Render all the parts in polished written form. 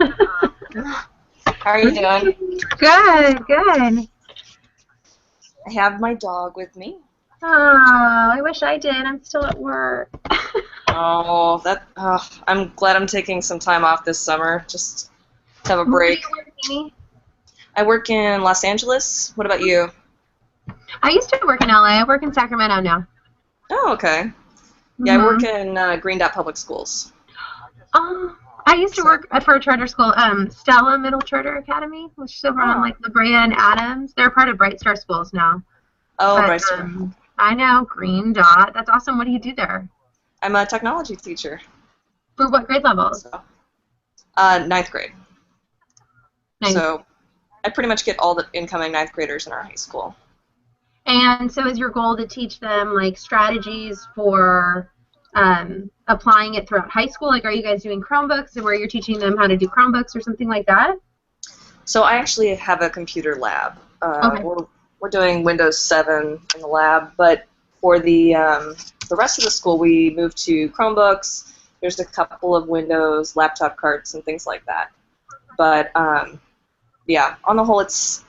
How are you doing? Good, good. I have my dog with me. Oh, I wish I did. I'm still at work. I'm glad I'm taking some time off this summer. Just to have a Where do break. you work, Amy? I work in Los Angeles. What about you? I used to work in LA. I work in Sacramento now. Oh, okay. Yeah, I work Mm-hmm. in Green Dot Public Schools. Oh, I used to work for a charter school, Stella Middle Charter Academy, which is over on Oh, like La Brea and Adams. They're part of Bright Star Schools now. oh, But Bryce. I know, Green Dot. That's awesome. What do you do there? I'm a technology teacher. For what grade levels? So, ninth grade. Nice. So I pretty much get all the incoming ninth graders in our high school. And so is your goal to teach them like strategies for applying it throughout high school? Like, are you guys doing Chromebooks where you're teaching them how to do Chromebooks or something like that? So I actually have a computer lab. Okay. We're doing Windows 7 in the lab, but for the rest of the school, we moved to Chromebooks. There's a couple of Windows laptop carts and things like that. But yeah, on the whole, it's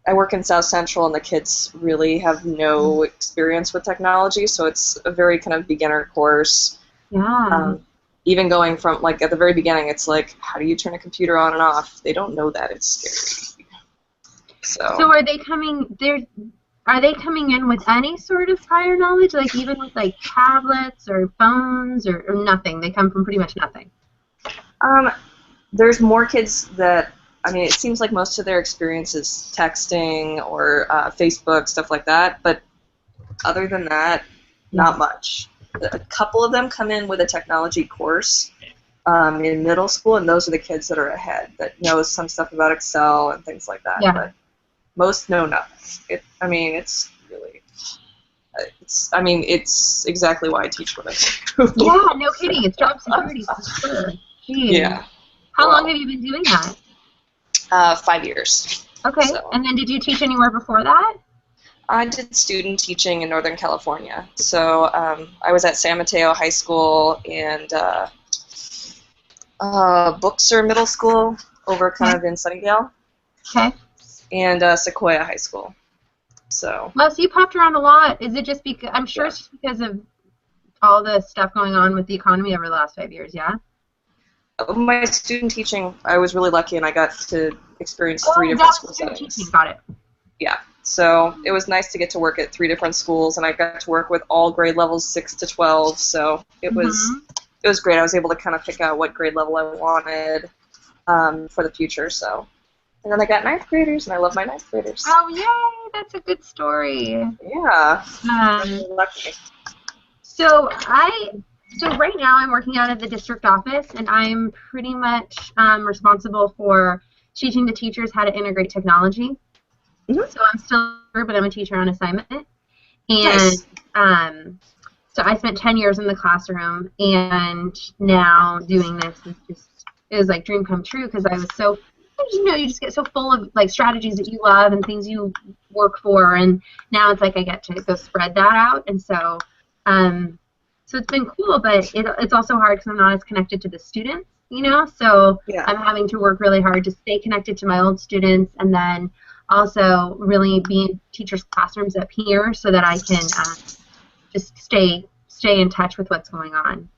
I work in South Central, and the kids really have no experience with technology, so it's a very kind of beginner course. Yeah. Even going from, like, at the very beginning, it's like, how do you turn a computer on and off? They don't know that. It's scary. So are they coming there? Are they coming in with any sort of prior knowledge, like even with like tablets or phones or nothing? They come from pretty much nothing. There's more kids that, I mean, it seems like most of their experience is texting or Facebook, stuff like that, but other than that, not much. A couple of them come in with a technology course in middle school, and those are the kids that are ahead, that know some stuff about Excel and things like that. Yeah. But most know nothing. It's exactly why I teach what I do. Yeah, no kidding. It's job security for sure. Jeez. Yeah. How long have you been doing that? 5 years. Okay. So. And then did you teach anywhere before that? I did student teaching in Northern California. So I was at San Mateo High School and Booksir Middle School over kind of in Sunnydale. Okay. And Sequoia High School. So. Well, so you popped around a lot. Is it just because, I'm sure it's just because of all the stuff going on with the economy over the last 5 years, yeah? My student teaching, I was really lucky, and I got to experience 3 different school settings. Teaching. Got it. Yeah. So it was nice to get to work at 3 different schools, and I got to work with all grade levels 6 to 12. So it was great. I was able to kind of pick out what grade level I wanted for the future. So, and then I got 9th graders, and I love my 9th graders. Oh yay! That's a good story. Yeah. I'm really lucky. So right now I'm working out of the district office, and I'm pretty much responsible for teaching the teachers how to integrate technology. Mm-hmm. So I'm still here, but I'm a teacher on assignment. And nice. So I spent 10 years in the classroom, and now doing this is like dream come true, because I was so, you just get so full of like strategies that you love and things you work for, and now it's like I get to go spread that out, and so it's been cool, but it's also hard because I'm not as connected to the students, so yeah. I'm having to work really hard to stay connected to my old students, and then also really be in teachers' classrooms up here so that I can just stay in touch with what's going on.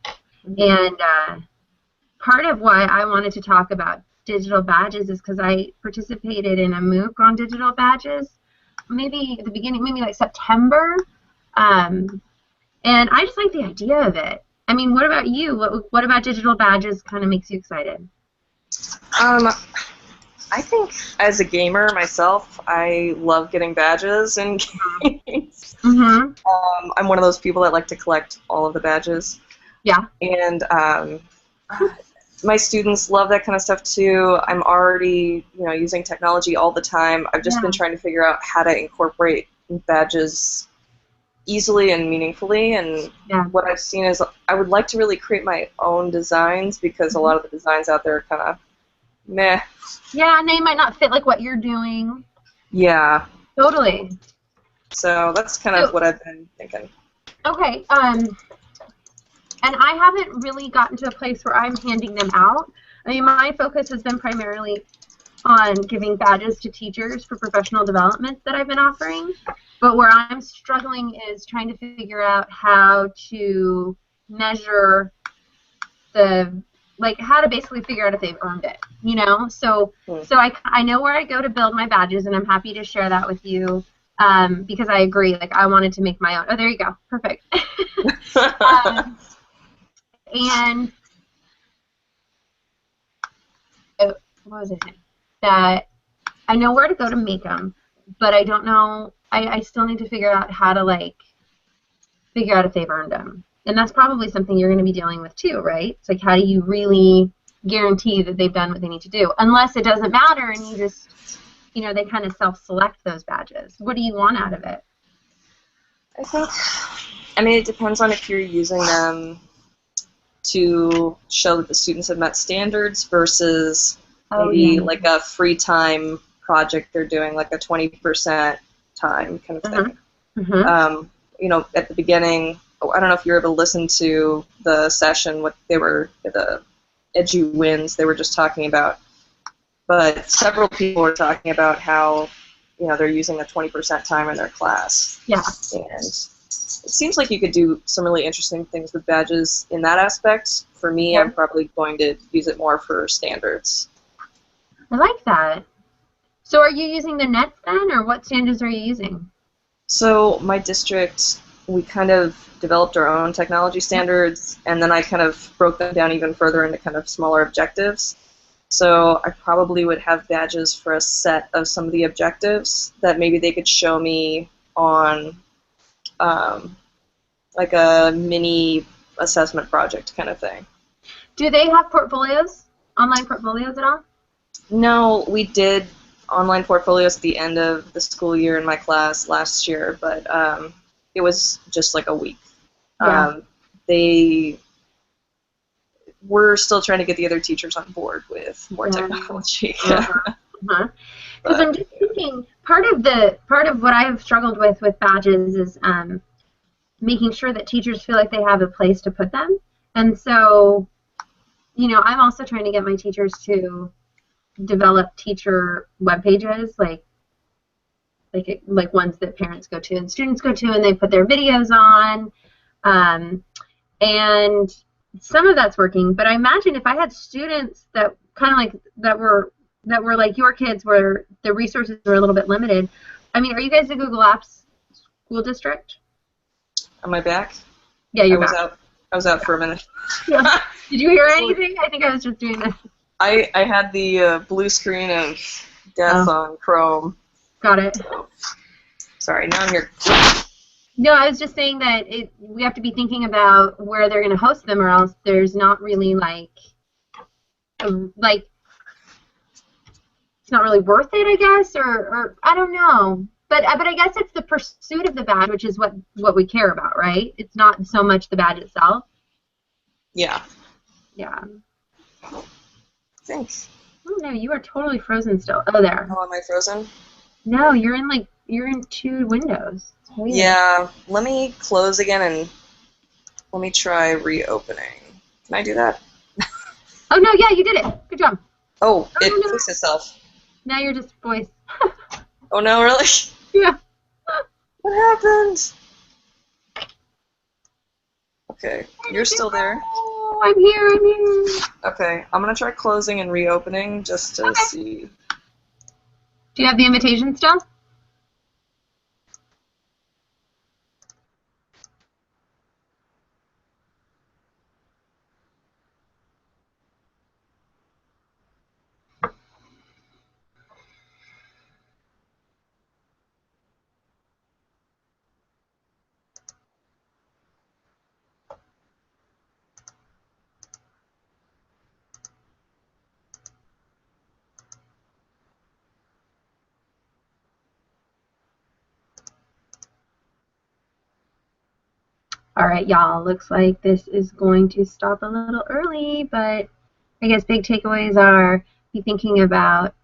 And part of why I wanted to talk about digital badges is because I participated in a MOOC on digital badges, maybe at the beginning, maybe like September, and I just like the idea of it. I mean, what about you? What about digital badges kind of makes you excited? I think as a gamer myself, I love getting badges in games. Mm-hmm. I'm one of those people that like to collect all of the badges. Yeah. And my students love that kind of stuff too. I'm already, using technology all the time. I've just been trying to figure out how to incorporate badges easily and meaningfully. And what I've seen is I would like to really create my own designs, because a lot of the designs out there are kind of meh. Yeah, and they might not fit like what you're doing. Yeah. Totally. So that's kind of what I've been thinking. Okay. And I haven't really gotten to a place where I'm handing them out. I mean, my focus has been primarily on giving badges to teachers for professional development that I've been offering. But where I'm struggling is trying to figure out how to measure how to basically figure out if they've earned it, you know? So I know where I go to build my badges, and I'm happy to share that with you because I agree. Like, I wanted to make my own. Oh, there you go. Perfect. And what was it? That I know where to go to make them, but I don't know. I still need to figure out how to, like, figure out if they've earned them. And that's probably something you're going to be dealing with too, right? It's like, how do you really guarantee that they've done what they need to do? Unless it doesn't matter and you just, you know, they kind of self-select those badges. What do you want out of it? I mean, it depends on if you're using them to show that the students have met standards versus like a free time project they're doing, like a 20% time kind of thing. Mm-hmm. You know, at the beginning, I don't know if you were able to listen to the session, what they were, the Edu Wins, they were just talking about, but several people were talking about how, you know, they're using the 20% time in their class. Yeah. And it seems like you could do some really interesting things with badges in that aspect. For me, I'm probably going to use it more for standards. I like that. So are you using the nets then, or what standards are you using? So my district, we kind of developed our own technology standards, and then I kind of broke them down even further into kind of smaller objectives. So I probably would have badges for a set of some of the objectives that maybe they could show me on like a mini assessment project kind of thing. Do they have portfolios, online portfolios at all? No, we did online portfolios at the end of the school year in my class last year, but it was just like a week. Yeah. We're still trying to get the other teachers on board with more technology. Because I'm just thinking, part of what I've struggled with badges is making sure that teachers feel like they have a place to put them. And so, you know, I'm also trying to get my teachers to develop teacher web pages, like ones that parents go to and students go to, and they put their videos on. And some of that's working, but I imagine if I had students that kind of like that were like your kids, where the resources were a little bit limited. I mean, are you guys a Google Apps school district? Am I back? Yeah, you're back. I was out for a minute. Yeah. Did you hear anything? I think I was just doing this. I had the blue screen of death on Chrome. Got it. So, sorry, now I'm here. No, I was just saying that we have to be thinking about where they're going to host them, or else there's not really it's not really worth it, I guess, or I don't know. But I guess it's the pursuit of the badge, which is what we care about, right? It's not so much the badge itself. Yeah. Yeah. Thanks. Oh no, you are totally frozen still. Oh, there. Oh, am I frozen? No, you're in two windows. Yeah. Let me close again and let me try reopening. Can I do that? Oh no, yeah, you did it. Good job. Oh, it fixed itself. Now you're just voice. Oh no, really? Yeah. What happened? Okay, you're still there. Oh, I'm here. Okay, I'm gonna try closing and reopening just to see. Do you have the invitation still? All right, y'all, looks like this is going to stop a little early, but I guess big takeaways are be thinking about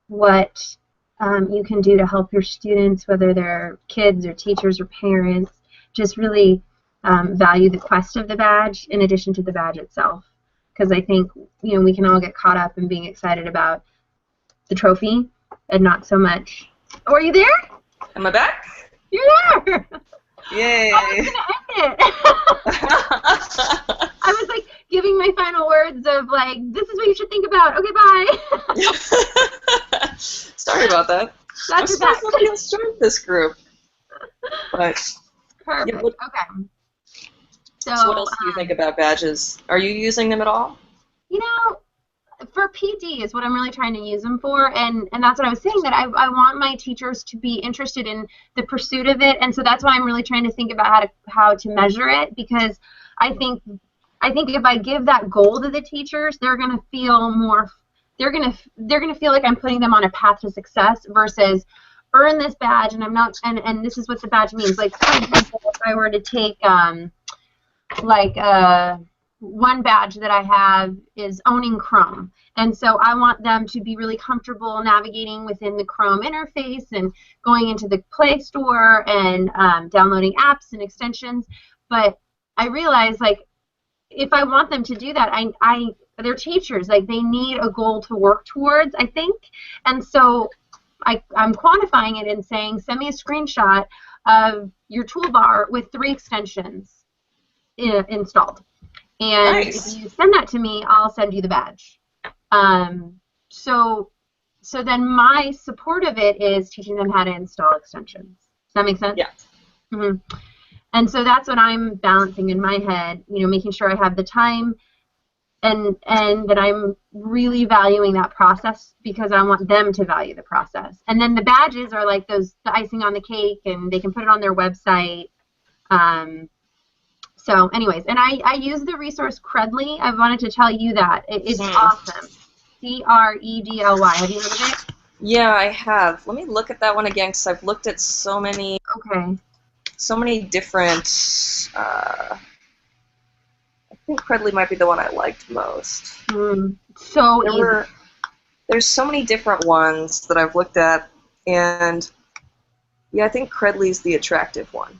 what you can do to help your students, whether they're kids or teachers or parents, just really value the quest of the badge in addition to the badge itself. because I think, you know, we can all get caught up in being excited about the trophy and not so much. Oh, are you there? Am I back? You're there! Yay! I was going to end it. I was like giving my final words of like, this is what you should think about. Okay, bye. Sorry about that. I'm supposed to be start this group. But perfect. Yeah, okay. So what else do you think about badges? Are you using them at all? You know, for PD is what I'm really trying to use them for, and that's what I was saying, that I want my teachers to be interested in the pursuit of it, and so that's why I'm really trying to think about how to measure it, because I think if I give that goal to the teachers, they're going to feel more, they're going to feel like I'm putting them on a path to success versus earn this badge, and I'm not, and this is what the badge means. Like, for example, if I were to take one badge that I have is owning Chrome, and so I want them to be really comfortable navigating within the Chrome interface and going into the Play Store and downloading apps and extensions. But I realize, like, if I want them to do that, they're teachers, like, they need a goal to work towards, I think, and so I'm quantifying it and saying, send me a screenshot of your toolbar with 3 extensions installed. And nice. If you send that to me, I'll send you the badge. So then my support of it is teaching them how to install extensions. Does that make sense? Yeah. Mm-hmm. And so that's what I'm balancing in my head, you know, making sure I have the time and that I'm really valuing that process because I want them to value the process. And then the badges are like the icing on the cake, and they can put it on their website. So anyways, and I use the resource Credly. I wanted to tell you that. It's awesome. C-R-E-D-L-Y. Have you heard of it? Yeah, I have. Let me look at that one again, because I've looked at so many different, I think Credly might be the one I liked most. So easy. There's so many different ones that I've looked at, and yeah, I think Credly's the attractive one.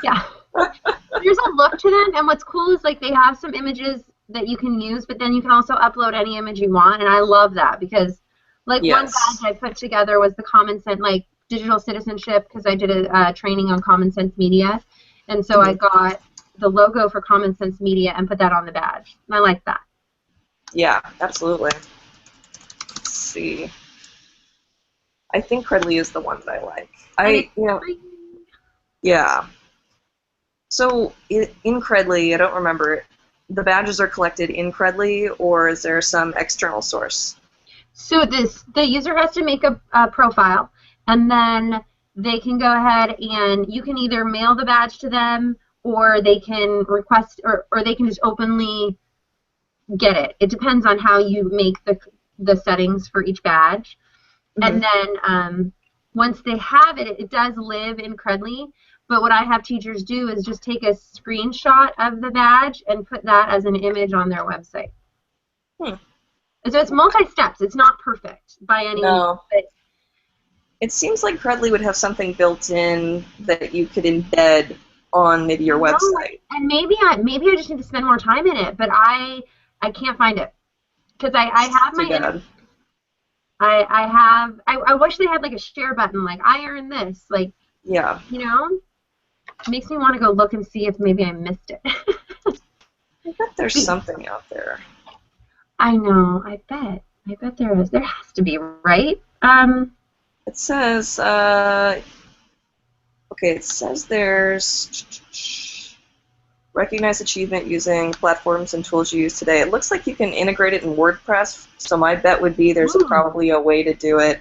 Yeah. There's a look to them, and what's cool is, like, they have some images that you can use, but then you can also upload any image you want, and I love that because, like, one badge I put together was the Common Sense, like, digital citizenship, because I did a training on Common Sense Media, and so I got the logo for Common Sense Media and put that on the badge, and I like that. Yeah, absolutely. Let's see. I think Credly is the one that I like. Yeah. So in Credly, I don't remember, the badges are collected in Credly, or is there some external source? So the user has to make a profile, and then they can go ahead and you can either mail the badge to them, or they can request, or they can just openly get it. It depends on how you make the settings for each badge. And then once they have it, it does live in Credly. But what I have teachers do is just take a screenshot of the badge and put that as an image on their website. So it's multi-steps. It's not perfect by any means. But it seems like Credly would have something built in that you could embed on maybe your website. And maybe I just need to spend more time in it, but I can't find it because I have my. I wish they had like a share button, like I earned this, like. Yeah. You know. It makes me want to go look and see if maybe I missed it. I bet there's something out there. I know. I bet there is. There has to be, right? It says, okay, it says there's recognize achievement using platforms and tools you use today. It looks like you can integrate it in WordPress, so my bet would be there's probably a way to do it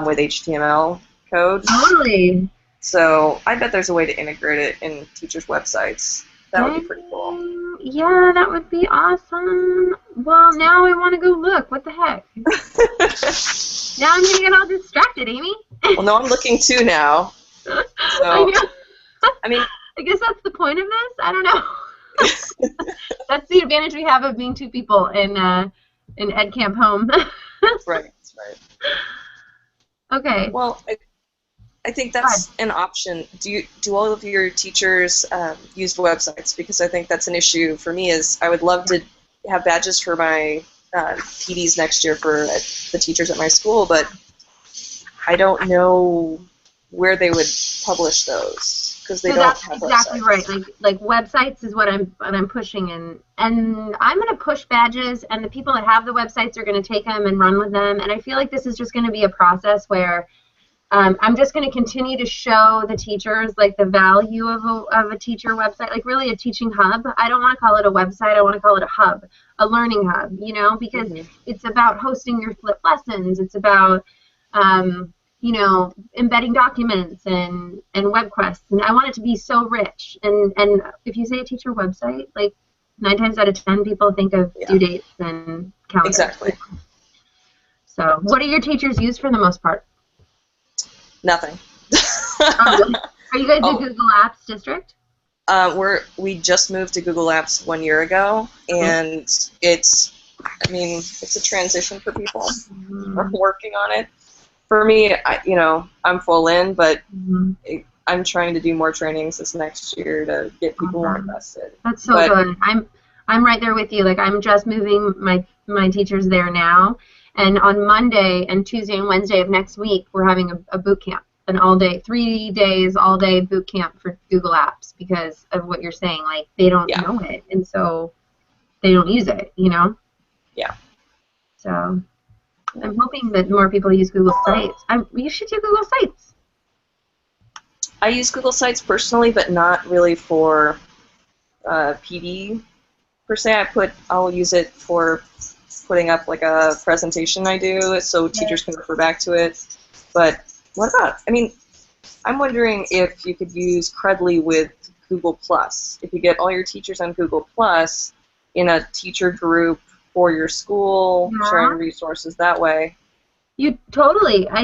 with HTML code. Totally. So I bet there's a way to integrate it in teachers' websites. That would be pretty cool. Yeah, that would be awesome. Well, now I want to go look. What the heck? Now I'm going to get all distracted, Amy. Well, no, I'm looking too now. So, I mean, I guess that's the point of this. I don't know. That's the advantage we have of being 2 people in edcampHOME. That's right. That's right. Okay. Well, I think that's an option. Do all of your teachers use websites? Because I think that's an issue for me. Is I would love to have badges for my PDs next year for the teachers at my school, but I don't know where they would publish those because they So don't that's have exactly websites. right. Like websites is what I'm pushing, and I'm going to push badges, and the people that have the websites are going to take them and run with them. And I feel like this is just going to be a process where I'm just going to continue to show the teachers like the value of a teacher website, like really a teaching hub. I don't want to call it a website. I want to call it a hub, a learning hub, you know, because it's about hosting your flipped lessons. It's about you know, embedding documents and web quests, and I want it to be so rich. And if you say a teacher website, like 9 times out of 10 people think of due dates and calendars. Exactly. So what do your teachers use for the most part? Nothing. Oh, really? Are you guys in Google Apps district? We just moved to Google Apps 1 year ago, and it's a transition for people. I'm working on it. For me, I'm full in, but I'm trying to do more trainings this next year to get people more invested. That's so good. I'm right there with you. Like, I'm just moving my teachers there now, and on Monday and Tuesday and Wednesday of next week, we're having a boot camp, an all-day, 3 days, all-day boot camp for Google Apps because of what you're saying. Like, they don't know it, and so they don't use it, you know? Yeah. So I'm hoping that more people use Google Sites. You should do Google Sites. I use Google Sites personally, but not really for PD per se. I'll use it for putting up like a presentation I do, so teachers can refer back to it. But what about? I'm wondering if you could use Credly with Google+. If you get all your teachers on Google+ in a teacher group for your school, sharing resources that way. I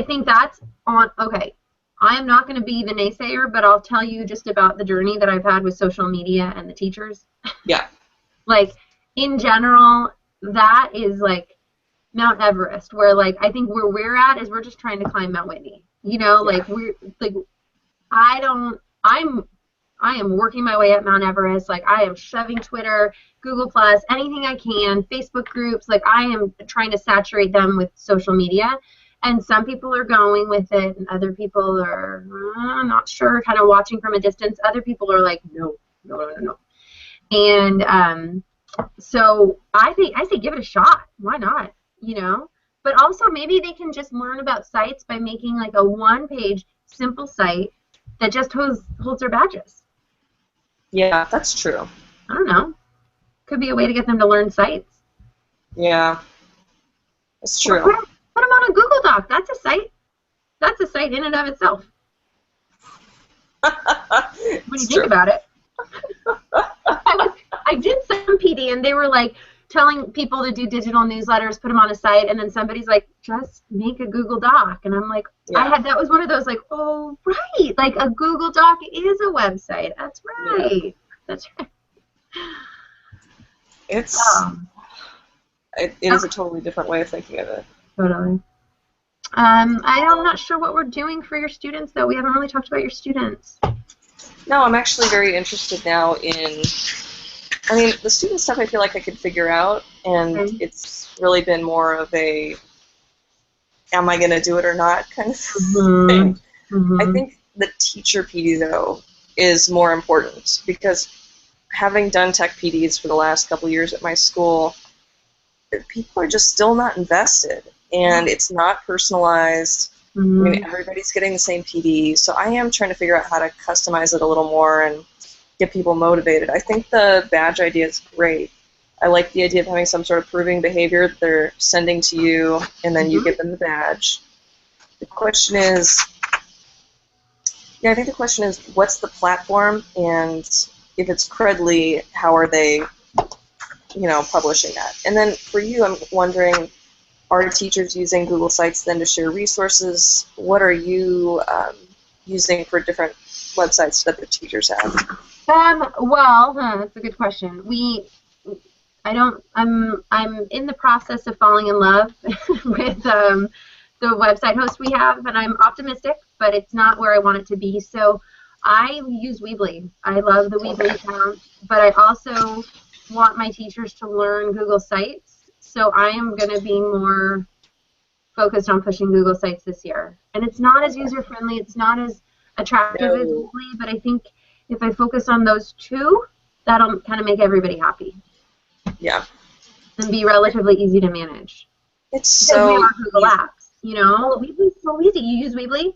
think that's on. Okay, I am not going to be the naysayer, but I'll tell you just about the journey that I've had with social media and the teachers. Yeah. Like, in general, that is like Mount Everest, where like I think where we're at is we're just trying to climb Mount Whitney. You know, like I am working my way up Mount Everest. Like, I am shoving Twitter, Google+, anything I can, Facebook groups. Like, I am trying to saturate them with social media. And some people are going with it, and other people are not sure, kind of watching from a distance. Other people are like, no. And so I say give it a shot. Why not? You know? But also maybe they can just learn about sites by making like a one-page simple site that just holds their badges. Yeah, that's true. I don't know. Could be a way to get them to learn sites. Yeah, that's true. Put them on a Google Doc. That's a site. That's a site in and of itself. When you think about it. I did some PD, and they were like telling people to do digital newsletters, put them on a site, and then somebody's like, just make a Google Doc. And I'm like, that was one of those like, oh, right. Like, a Google Doc is a website. That's right. Yeah. That's right. It is a totally different way of thinking of it. Totally. I'm not sure what we're doing for your students, though. We haven't really talked about your students. No, I'm actually very interested now in, the student stuff I feel like I could figure out, and it's really been more of a, am I going to do it or not kind of thing. I think the teacher PD, though, is more important, because having done tech PDs for the last couple years at my school, people are just still not invested, and it's not personalized. Everybody's getting the same PD, so I am trying to figure out how to customize it a little more and get people motivated. I think the badge idea is great. I like the idea of having some sort of proving behavior that they're sending to you, and then you give them the badge. The question is, I think the question is, what's the platform, and if it's Credly, how are they, publishing that? And then for you, I'm wondering, are teachers using Google Sites then to share resources? What are you using for different websites that the teachers have? That's a good question. I'm in the process of falling in love with the website host we have, and I'm optimistic, but it's not where I want it to be. So I use Weebly. I love the Weebly account, but I also want my teachers to learn Google Sites, so I am going to be more focused on pushing Google Sites this year. And it's not as user-friendly, it's not as attractive as Weebly, but I think if I focus on those two, that'll kind of make everybody happy. Yeah. And be relatively easy to manage. It's so we are Google Apps, you know? Weebly's so easy. You use Weebly?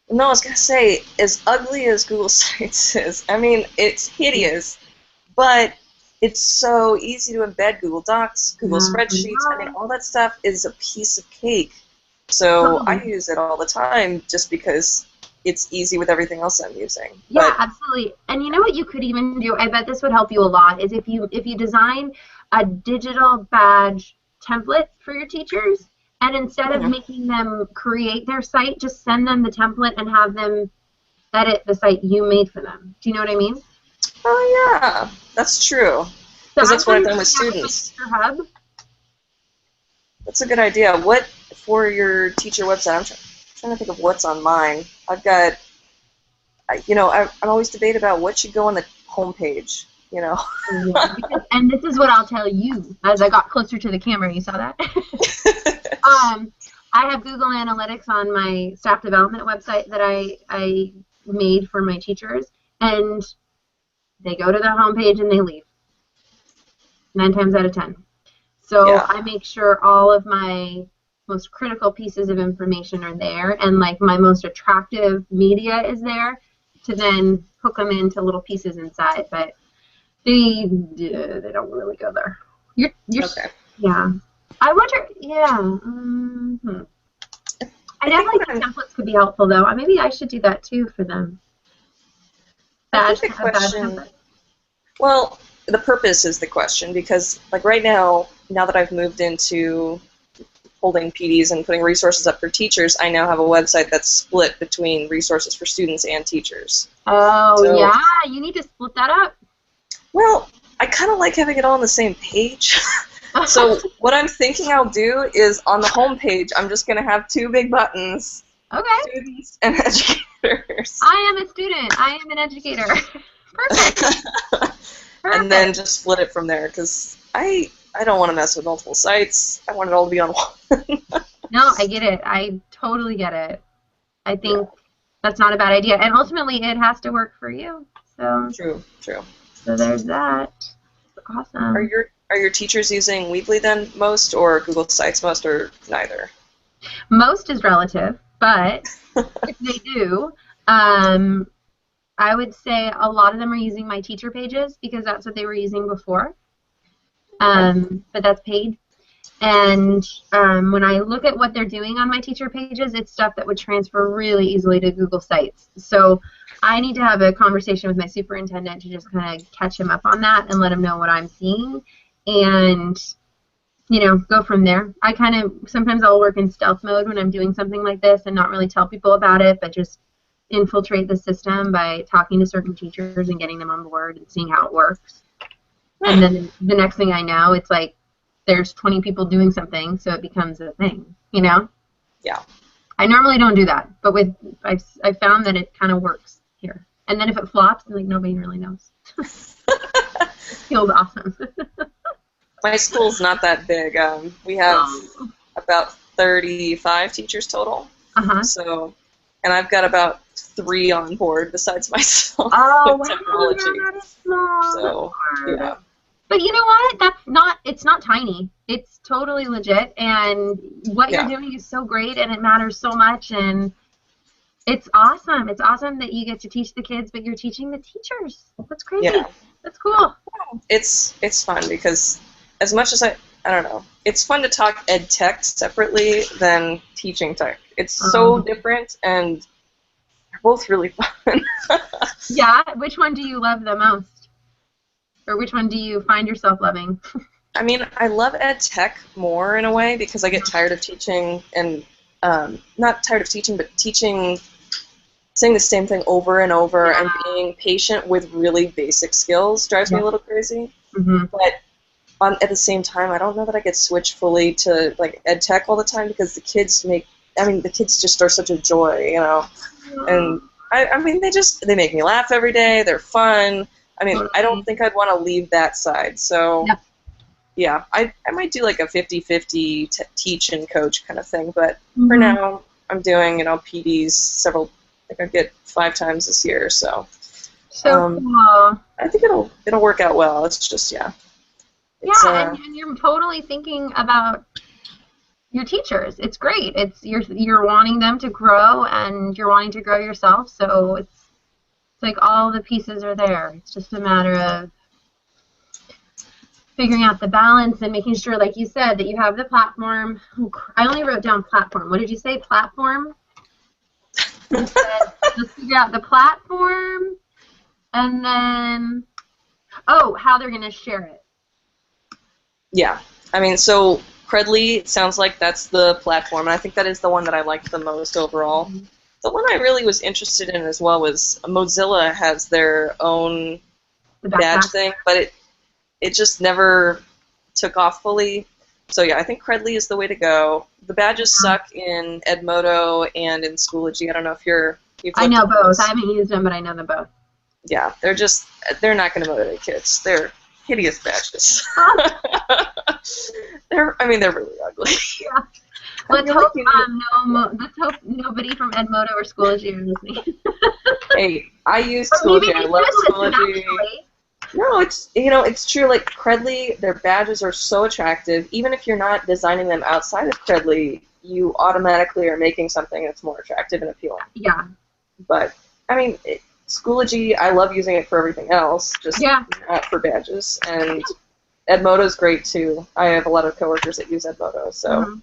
No, I was going to say, as ugly as Google Sites is, I mean, it's hideous, but it's so easy to embed Google Docs, Google Spreadsheets. I mean, all that stuff is a piece of cake. So I use it all the time just because it's easy with everything else I'm using. Yeah, absolutely. And you know what you could even do? I bet this would help you a lot. Is if you design a digital badge template for your teachers, and instead of making them create their site, just send them the template and have them edit the site you made for them. Do you know what I mean? Oh yeah, that's true. Because that's what I've done with students. Hub. That's a good idea. What for your teacher website? I'm trying to think of what's on mine. I've got, you know, I'm always debating about what should go on the homepage. You know. And this is what I'll tell you as I got closer to the camera. You saw that? I have Google Analytics on my staff development website that I made for my teachers, and they go to the homepage and they leave 9 times out of 10. So I make sure all of my most critical pieces of information are there, and like my most attractive media is there to then hook them into little pieces inside. But they don't really go there. You're okay. Yeah. I wonder. Yeah. I definitely think templates could be helpful, though. Maybe I should do that too for them. Badge template. Well, the purpose is the question, because like right now that I've moved into holding PDs and putting resources up for teachers, I now have a website that's split between resources for students and teachers. Oh, so, yeah, you need to split that up. Well, I kind of like having it all on the same page. So what I'm thinking I'll do is on the home page, I'm just going to have 2 big buttons. Okay. Students and educators. I am a student. I am an educator. Perfect. And then just split it from there, because I don't want to mess with multiple sites. I want it all to be on one. No, I get it. I totally get it. I think that's not a bad idea. And ultimately, it has to work for you. So True. So there's that. Awesome. Are your teachers using Weebly then most, or Google Sites most, or neither? Most is relative, but if they do, I would say a lot of them are using my teacher pages because that's what they were using before. But that's paid. And when I look at what they're doing on my teacher pages, it's stuff that would transfer really easily to Google Sites. So I need to have a conversation with my superintendent to just kind of catch him up on that and let him know what I'm seeing, and go from there. I kind of sometimes I'll work in stealth mode when I'm doing something like this and not really tell people about it, but just infiltrate the system by talking to certain teachers and getting them on board and seeing how it works. And then the next thing I know, it's like there's 20 people doing something, so it becomes a thing, Yeah. I normally don't do that, but I've found that it kind of works here. And then if it flops, like nobody really knows. It feels awesome. My school's not that big. We have about 35 teachers total. So, and I've got about 3 on board besides myself. Oh, with wow, technology. that is small. So, yeah. But you know what? It's not tiny. It's totally legit, and what you're doing is so great, and it matters so much, and it's awesome. It's awesome that you get to teach the kids, but you're teaching the teachers. That's crazy. Yeah. That's cool. It's fun because as much as I don't know, it's fun to talk ed tech separately than teaching tech. It's so different, and they're both really fun. Yeah. Which one do you love the most? Or which one do you find yourself loving? I mean, I love ed tech more in a way because I get tired of teaching, and not tired of teaching, but teaching, saying the same thing over and over, and being patient with really basic skills drives me a little crazy. But at the same time, I don't know that I could switch fully to like ed tech all the time because the kids just are such a joy, And I mean, they make me laugh every day. They're fun. I mean, I don't think I'd want to leave that side. So, Yep. yeah, I might do like a 50-50 teach and coach kind of thing. But for now, I'm doing, PDs several. I think I get 5 times this year. So cool. I think it'll work out well. It's just Yeah, and you're totally thinking about your teachers. It's great. It's you're wanting them to grow, and you're wanting to grow yourself. So it's like all the pieces are there. It's just a matter of figuring out the balance and making sure, like you said, that you have the platform. I only wrote down platform. What did you say? Platform? You said, let's figure out the platform, and then how they're gonna share it. Yeah, I mean, so Credly, it sounds like that's the platform, and I think that is the one that I liked the most overall. The one I really was interested in as well was Mozilla has their own badge thing, but it just never took off fully. So yeah, I think Credly is the way to go. The badges suck in Edmodo and in Schoology. I don't know if I know both. I haven't used them, but I know them both. Yeah, they're not going to motivate kids. They're hideous badges. they're really ugly. Yeah. Let's hope nobody from Edmodo or Schoology are listening. Hey, I use Schoology. I love Schoology. No, it's true. Like Credly, their badges are so attractive. Even if you're not designing them outside of Credly, you automatically are making something that's more attractive and appealing. Yeah. But I mean, Schoology, I love using it for everything else, just not for badges. And Edmodo's great too. I have a lot of coworkers that use Edmodo, so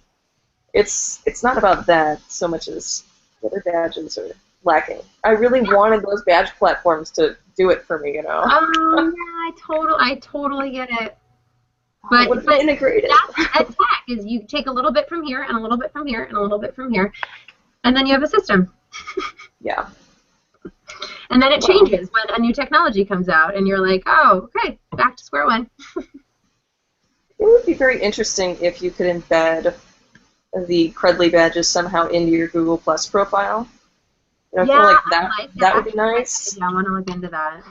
it's not about that so much as the other badges are lacking. I really wanted those badge platforms to do it for me, Yeah, I totally get it. But integrated. That's Edtech, is you take a little bit from here and a little bit from here and a little bit from here, and then you have a system. Yeah. And then it changes when a new technology comes out, and you're like, oh, okay, back to square one. It would be very interesting if you could embed the Credly badges somehow into your Google Plus profile. I feel like that would be nice. Yeah, I want to look into that.